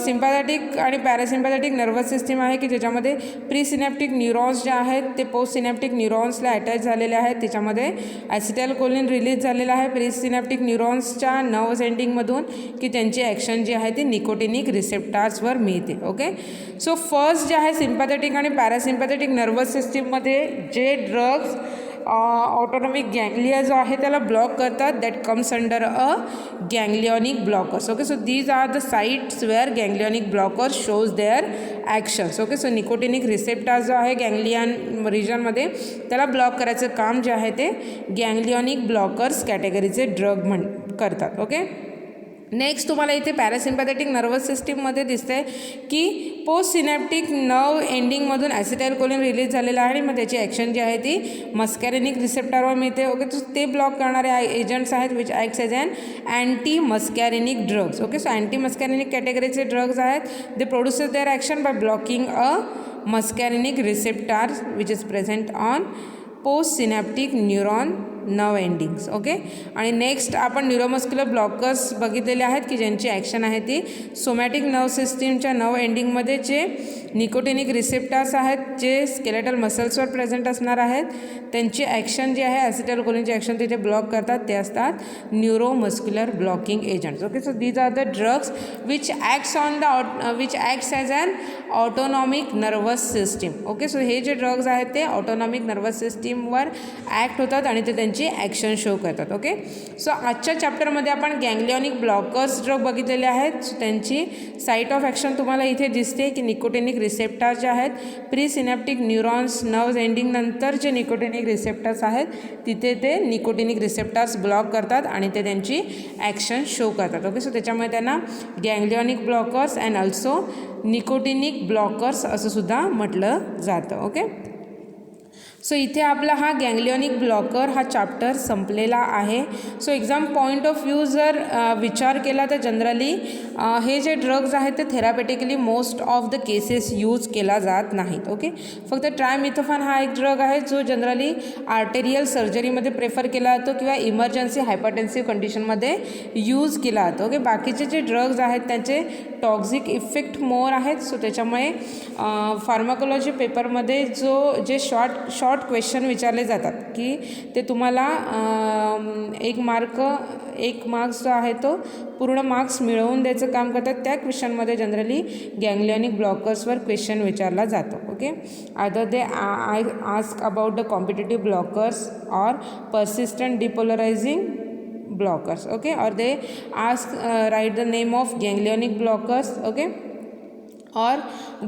सिम्पॅथेटिक आणि पॅरासिम्पॅथेटिक नर्वस सिस्टीम आहे की ज्याच्यामध्ये प्रीसिनॅप्टिक न्यूरॉन्स जे आहेत ते पोस्ट सिनॅप्टिक न्यूरॉन्सला अटॅच झालेले आहेत. त्याच्यामध्ये ॲसिटाइलकोलिन रिलीज झालेला आहे प्रीसिनॅप्टिक न्यूरॉन्सच्या नर्व्ह सेंडिंगमधून की त्यांची ॲक्शन जी आहे ती निकोटिनिक रिसेप्टार्सवर मिळते. ओके, सो फर्स्ट जे आहे सिम्पॅथेटिक आणि पॅरासिम्पॅथेटिक नर्वस सिस्टीममध्ये जे ड्रग्स ऑटोनॉमिक गँग्लिया जो आहे त्याला ब्लॉक करतात, that comes under a ganglionic blockers. Okay, so these are the sites where ganglionic blockers shows their actions. Okay, so nicotinic receptor जो आहे गँग्लियन रिजनमध्ये त्याला ब्लॉक करायचं काम जे आहे ते गँग्लियॉनिक ब्लॉकर्स कॅटेगरीचे ड्रग करतात. ओके, नेक्स्ट तुम्हाला इथे पॅरासिम्पॅथेटिक नर्वस सिस्टीममध्ये दिसतंय की पोस्ट सिनॅप्टिक नर्व एंडिंगमधून ॲसिटाइलकोलिन रिलीज झालेला आहे आणि मग त्याची ॲक्शन जी आहे ती मस्कॅरेनिक रिसेप्टरवर मिळते. ओके, तर ते ब्लॉक करणारे एजंट्स आहेत which acts as an anti muscarinic drugs. Okay, so anti muscarinic कॅटेगरीचे ड्रग्ज आहेत. They produces their action by blocking a muscarinic receptor which is present on post synaptic neuron nerve endings. Okay, आणि next आपण neuromuscular blockers बघितलेले आहेत की ज्यांची action आहे ती सोमॅटिक नर्व सिस्टीमच्या नर्व एंडिंगमध्ये जे निकोटिनिक रिसेप्टार्स आहेत जे स्केलेटल मसल्सवर प्रेझेंट असणार आहेत त्यांची ॲक्शन जी आहे ॲसिटाइलकोलिनची ॲक्शन तिथे ब्लॉक करतात ते असतात neuromuscular blocking agents. Okay, so these are the drugs which acts as an autonomic nervous system. Okay, so हे जे ड्रग्ज आहेत ते ऑटोनॉमिक नर्वस सिस्टीमवर ॲक्ट होतात आणि ते त्यांची ॲक्शन शो करतात. ओके, सो आजच्या चॅप्टरमध्ये आपण गँग्लियॉनिक ब्लॉकर्स ड्रग बघितलेले आहेत. सो त्यांची साईट ऑफ ॲक्शन तुम्हाला इथे दिसते की निकोटिनिक रिसेप्टार्स जे आहेत pre synaptic neurons nerve ending नंतर जे निकोटिनिक रिसेप्टार्स आहेत तिथे ते निकोटिनिक रिसेप्टार्स ब्लॉक करतात आणि ते त्यांची ॲक्शन शो करतात. ओके, सो त्याच्यामुळे त्यांना ganglionic blockers and also nicotinic blockers असं सुद्धा म्हटलं जातं. ओके, सो इथे आपला हा गँग्लियॉनिक ब्लॉकर हा चॅप्टर संपलेला आहे. सो एक्झाम पॉईंट ऑफ व्ह्यू जर विचार केला तर जनरली हे जे ड्रग्ज आहेत ते therapeutically most of the cases use केला जात नाहीत. ओके, फक्त ट्रायमिथोफॅन हा एक ड्रग आहे जो जनरली आर्टेरियल सर्जरीमध्ये प्रेफर केला जातो किंवा इमर्जन्सी हायपरटेन्सिव्ह कंडिशनमध्ये यूज केला जातो. ओके, बाकीचे जे ड्रग्ज आहेत त्यांचे टॉक्झिक इफेक्ट मोर आहेत. सो त्याच्यामुळे फार्माकोलॉजी पेपरमध्ये जे शॉर्ट क्वेश्चन विचारले जातात की ते तुम्हाला एक मार्क्स जो आहे तो पूर्ण मार्क्स मिळवून द्यायचं काम करतात. त्या क्वेश्चनमध्ये जनरली गँग्लियॉनिक ब्लॉकर्सवर क्वेश्चन विचारला जातो. Okay, either they ask about the competitive blockers or persistent depolarizing blockers. Okay, or they write the name of ganglionic blockers. Okay, or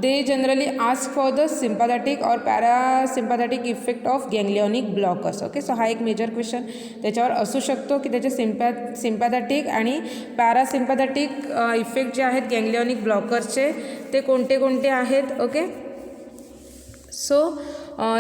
they generally ask for the sympathetic or parasympathetic effect of ganglionic blockers. Okay, so हा एक major question त्याच्यावर असू शकतो की त्याचे sympathetic आणि parasympathetic effect जे आहेत गँग्लियॉनिक ब्लॉकर्सचे ते कोणते कोणते आहेत. Okay, so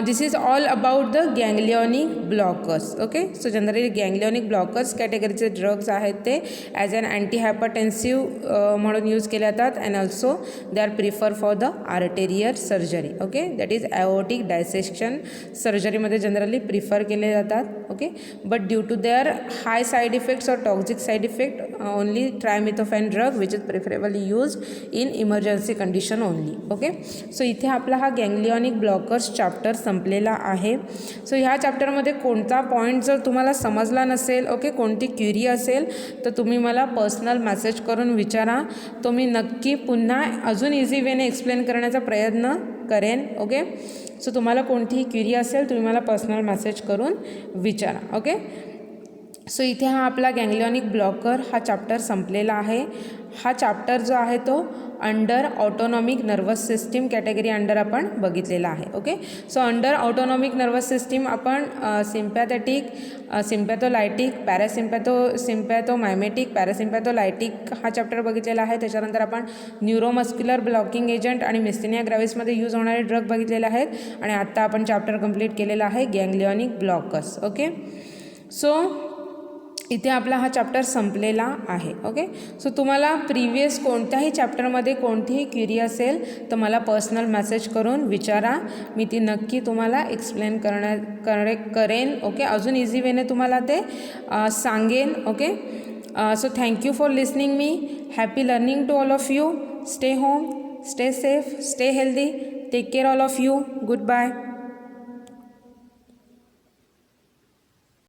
this is all about the ganglionic blockers. Okay, so generally ganglionic blockers कॅटेगरीचे ड्रग्ज आहेत ते ॲज अन अँटी हायपरटेन्सिव्ह म्हणून यूज केले जातात and also they are prefer for the arterial surgery. Okay, that is aortic dissection सर्जरीमध्ये generally prefer केले जातात. Okay, but due to their high side effects or toxic side effect only trimethaphan drug which is preferably use in emergency condition only. Okay, so इथे आपला हा गँग्लियॉनिक blockers chapter संपलेला आहे. सो ह्या चॅप्टरमध्ये कोणता पॉईंट जर तुम्हाला समजला नसेल, ओके, कोणती क्युरी असेल तर तुम्ही मला पर्सनल मेसेज करून विचारा. तो मी नक्की पुन्हा अजून इझी वेने एक्सप्लेन करण्याचा प्रयत्न करेन. ओके, सो तुम्हाला कोणतीही क्युरी असेल तुम्ही मला पर्सनल मेसेज करून विचारा. ओके, सो इथे हा आपला गँग्लियॉनिक ब्लॉकर हा चॅप्टर संपलेला आहे. हा चॅप्टर जो आहे तो under autonomic nervous system category under आपण बघितलेला आहे. Okay, so under autonomic nervous system आपण सिम्पॅथेटिक, सिम्पॅथोलायटिक, सिम्पॅथोमायमेटिक, पॅरासिम्पॅथोलायटिक हा चॅप्टर बघितलेला आहे. त्याच्यानंतर आपण न्यूरोमस्क्युलर ब्लॉकिंग एजंट आणि मिस्थेनिया ग्रॅव्हिसमध्ये यूज होणारे ड्रग बघितलेले आहेत आणि आत्ता आपण चॅप्टर कंप्लीट केलेला आहे गँग्लियॉनिक ब्लॉकर्स. ओके, सो इथे आपला हा चॅप्टर संपलेला आहे. ओके, सो तुम्हाला प्रिव्हियस कोणत्याही चॅप्टरमध्ये कोणतीही क्वेरी असेल तर मला पर्सनल मेसेज करून विचारा, मी ती नक्की तुम्हाला एक्सप्लेन करेन. ओके, अजून इझी वेने तुम्हाला ते सांगेन. Okay, so thank you for listening me. Happy learning to all of you. Stay home, stay safe, stay healthy. Take care all of you. Good bye.